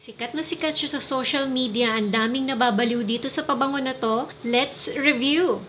Sikat na sikat siya sa social media. Ang daming nababaliw dito sa pabango na to. Let's review!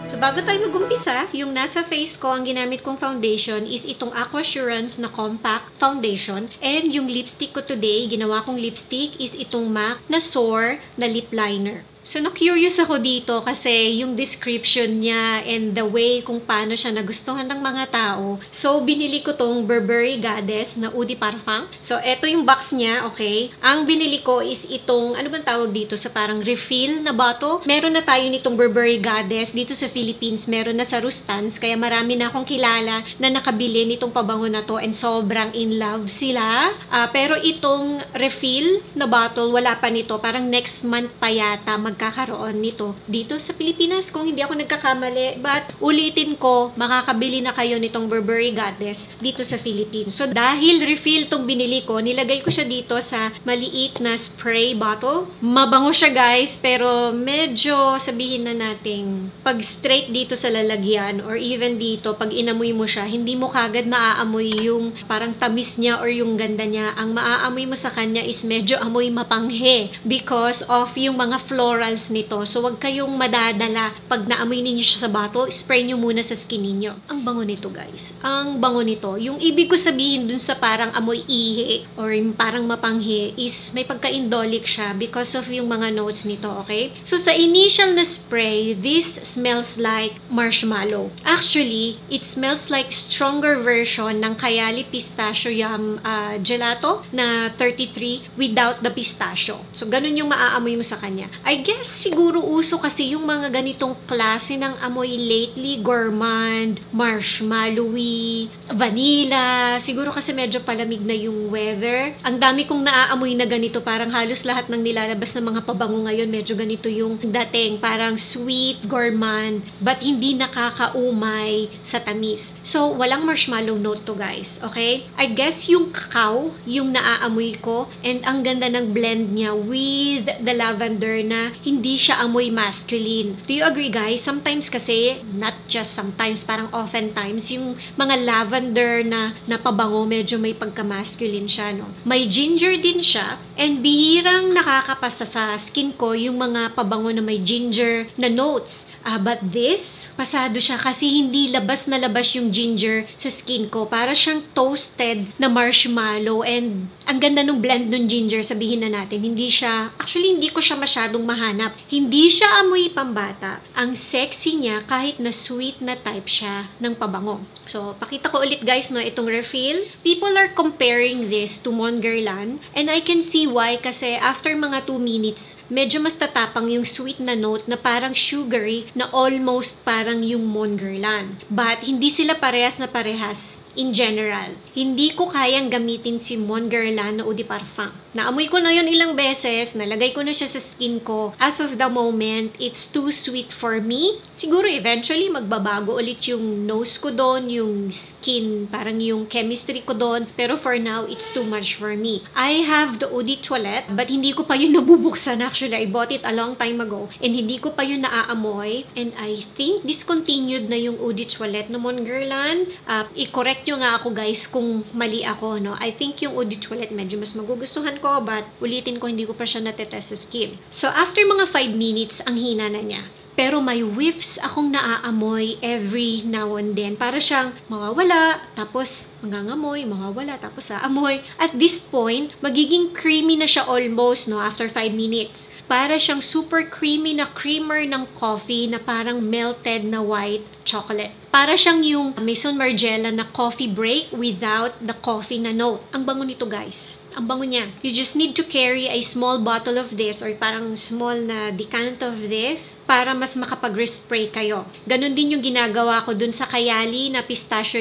So, bago tayo mag-umpisa, yung nasa face ko, ang ginamit kong foundation is itong Aquasurance na Compact Foundation. And yung lipstick ko today, ginawa kong lipstick is itong MAC na Soar na lip liner. So, na-curious ako dito kasi yung description niya and the way kung paano siya nagustuhan ng mga tao. So, binili ko tong Burberry Goddess na Eau de Parfum. So, eto yung box niya, okay? Ang binili ko is itong, ano bang tawag dito? Sa parang refill na bottle. Meron na tayo nitong Burberry Goddess dito sa Philippines. Meron na sa Rustans. Kaya marami na akong kilala na nakabili nitong pabango na to and sobrang in love sila. Pero itong refill na bottle, wala pa nito. Parang next month pa yata magkakaroon nito dito sa Pilipinas kung hindi ako nagkakamali. But ulitin ko, makakabili na kayo nitong Burberry Goddess dito sa Philippines. So dahil refill tong binili ko, nilagay ko siya dito sa maliit na spray bottle. Mabango siya guys, pero medyo sabihin na nating pag straight dito sa lalagyan or even dito, pag inamoy mo siya, hindi mo kagad maaamoy yung parang tamis niya or yung ganda niya. Ang maaamoy mo sa kanya is medyo amoy mapanghe because of yung mga florals nito. So, wag kayong madadala. Pag naamoy ninyo siya sa bottle, spray nyo muna sa skin ninyo. Ang bango nito, guys. Ang bango nito. Yung ibig ko sabihin dun sa parang amoy ihi or yung parang mapanghe is may pagka-indolic siya because of yung mga notes nito, okay? So, sa initial na spray, this smells like marshmallow. Actually, it smells like stronger version ng Kayali Pistachio Yum Gelato na 33 without the pistachio. So, ganun yung maaamoy mo sa kanya. I guess siguro uso kasi yung mga ganitong klase ng amoy lately, gourmand, marshmallowy, vanilla. Siguro kasi medyo palamig na yung weather. Ang dami kong naaamoy na ganito, parang halos lahat ng nilalabas ng mga pabango ngayon, medyo ganito yung dating. Parang sweet, gourmand, but hindi nakakaumay sa tamis. So, walang marshmallow note to guys, okay? I guess yung cacao, yung naaamoy ko, and ang ganda ng blend niya with the lavender na hindi siya amoy masculine. Do you agree guys? Sometimes kasi, not just sometimes, parang oftentimes, yung mga lavender na pabango, medyo may pagka-masculine siya, no? May ginger din siya, and bihirang nakakapasa sa skin ko yung mga pabango na may ginger na notes. But this, pasado siya kasi hindi labas na labas yung ginger sa skin ko. Para siyang toasted na marshmallow, and ang ganda ng blend ng ginger, sabihin na natin. Hindi siya, actually hindi ko siya masyadong mahanap. Hindi siya amoy pambata. Ang sexy niya kahit na sweet na type siya ng pabango. So, pakita ko ulit guys, no, itong refill. People are comparing this to Mon Guerlain, and I can see why kasi after mga 2 minutes, medyo mas tatapang yung sweet na note na parang sugary na almost parang yung Mon Guerlain. But hindi sila parehas na parehas. In general, hindi ko kayang gamitin si Mon Guerlain na Eau de Parfum. Naamoy ko na yun ilang beses, nalagay ko na siya sa skin ko. As of the moment, it's too sweet for me. Siguro eventually magbabago ulit yung nose ko doon, yung skin, parang yung chemistry ko doon. Pero for now, it's too much for me. I have the Eau de Toilette, but hindi ko pa yun nabubuksan actually. I bought it a long time ago, and hindi ko pa yun naaamoy. And I think discontinued na yung Eau de Toilette na Mon Guerlain. I-correct nyo nga ako guys kung mali ako, no? I think yung Eau de Toilette medyo mas magugustuhan ko, but ulitin ko, hindi ko pa siya natetest sa skin. So, after mga 5 minutes, ang hina na niya. Pero may whiffs akong naaamoy every now and then. Para siyang mawawala, tapos mangangamoy, mawawala, tapos aamoy. At this point, magiging creamy na siya almost, no, after 5 minutes. Para siyang super creamy na creamer ng coffee na parang melted na white chocolate. Para siyang yung Maison Margiela na coffee break without the coffee na note. Ang bango nito guys. Ang bango niya. You just need to carry a small bottle of this or parang small na decant of this para mas makapag-respray kayo. Ganon din yung ginagawa ko dun sa Kayali na pistachio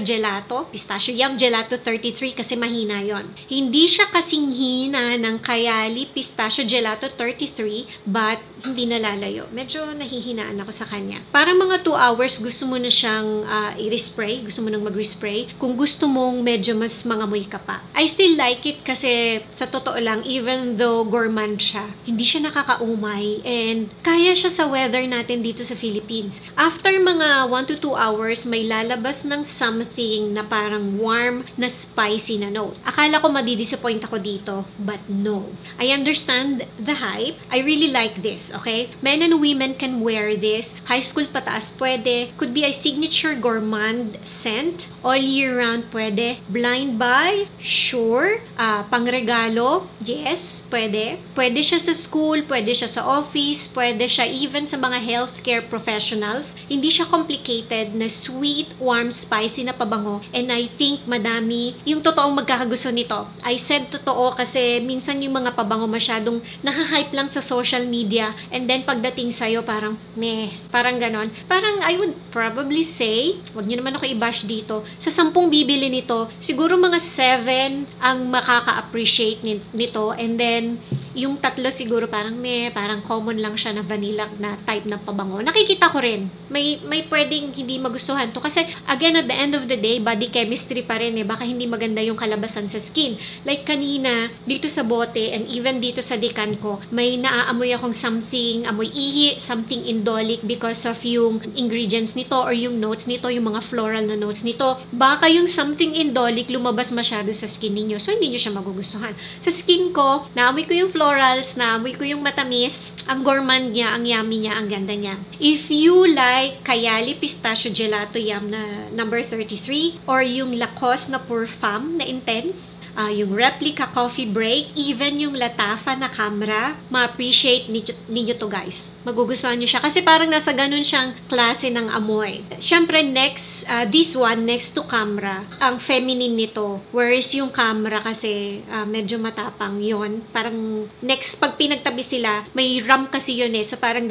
gelato. Pistachio Yum Gelato 33 kasi mahina yon. Hindi siya kasing hina ng Kayali Pistachio Gelato 33 but hindi nalalayo. Medyo nahihinaan ako sa kanya. Parang mga 2 hours, gusto mo na siyang i-respray, gusto mo nang mag-respray. Kung gusto mong medyo mas mangamoy ka pa. I still like it kasi sa totoo lang, even though gourmand siya, hindi siya nakakaumay and kaya siya sa weather natin dito sa Philippines. After mga 1 to 2 hours, may lalabas ng something na parang warm na spicy na note. Akala ko madidisappoint ako dito, but no. I understand the hype. I really like this, okay? Men and women can wear this. High school pataas pwede. Could be a signature gourmand scent. All year round pwede. Blind buy? Sure. Pangregalo? Yes, pwede. Pwede siya sa school, pwede siya sa office, pwede siya even sa mga healthcare professionals. Hindi siya complicated na sweet, warm, spicy na pabango. And I think madami yung totoong magkakagusto nito. I said totoo kasi minsan yung mga pabango masyadong nahahype lang sa social media and then pagdating sa'yo parang meh, parang ganon. Parang I would probably say, wag nyo naman ako i-bash dito, sa 10 bibili nito, siguro mga 7 ang makaka-appreciate nito and then yung 3 siguro parang meh, parang common lang siya na vanilla na type ng pabango. Nakikita ko rin, may pwedeng hindi magustuhan to kasi again at the end of the day, body chemistry pa rin baka hindi maganda yung kalabasan sa skin. Like kanina, dito sa bote and even dito sa decan ko, may naaamoy akong something, amoy ihi, something indolic because of yung ingredients nito or yung notes nito, yung mga floral na notes nito. Baka yung something indolic lumabas masyado sa skin ninyo, so hindi nyo siya magugustuhan. Sa skin ko, naamoy ko yung florals, naamoy ko yung matamis, ang gourmand niya, ang yummy niya, ang ganda niya. If you like Kayali Pistachio Gelato Yum na number 33 or yung Lacoste na Pure Femme na intense, yung Replica Coffee Break, even yung Latafa na Camera, ma-appreciate ninyo to guys. Magugustuhan nyo siya kasi parang nasa ganun siyang klase ng amoy. Syempre next, this one, next to Camera, ang feminine nito. Whereas yung Camera kasi medyo matapang yon. Parang next, pag pinagtabi sila, may ram kasi yun so parang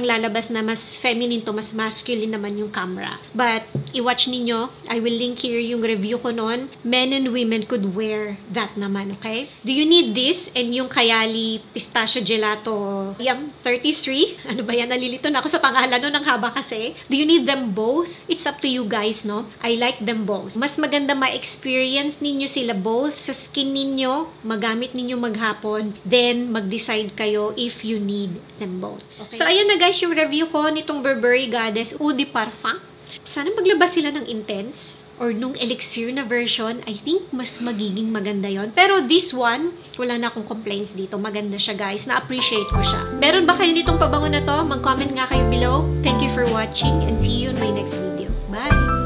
lalabas na mas feminine to, mas masculine naman yung Camera. But, i-watch ninyo. I will link here yung review ko noon. Men and women could wear that naman, okay? Do you need this? And yung Kayali Pistachio Gelato Yum 33? Ano ba yan? Nalilito na ako sa pangalan nun, ang haba kasi. Do you need them both? It's up to you guys, no? I like them both. Mas maganda ma-experience ninyo sila both sa skin ninyo, magamit ninyo maghapon, then mag-decide kayo if you need them both. Okay? So, ayan na guys yung review ko nitong Burberry Goddess Eau de Parfum. Sana maglabas sila ng intense or nung elixir na version. I think mas magiging maganda yon. Pero this one, wala na akong complaints dito. Maganda siya guys. Na-appreciate ko siya. Meron ba kayo nitong pabango na to? Mag-comment nga kayo below. Thank you for watching and see you in my next video. Bye!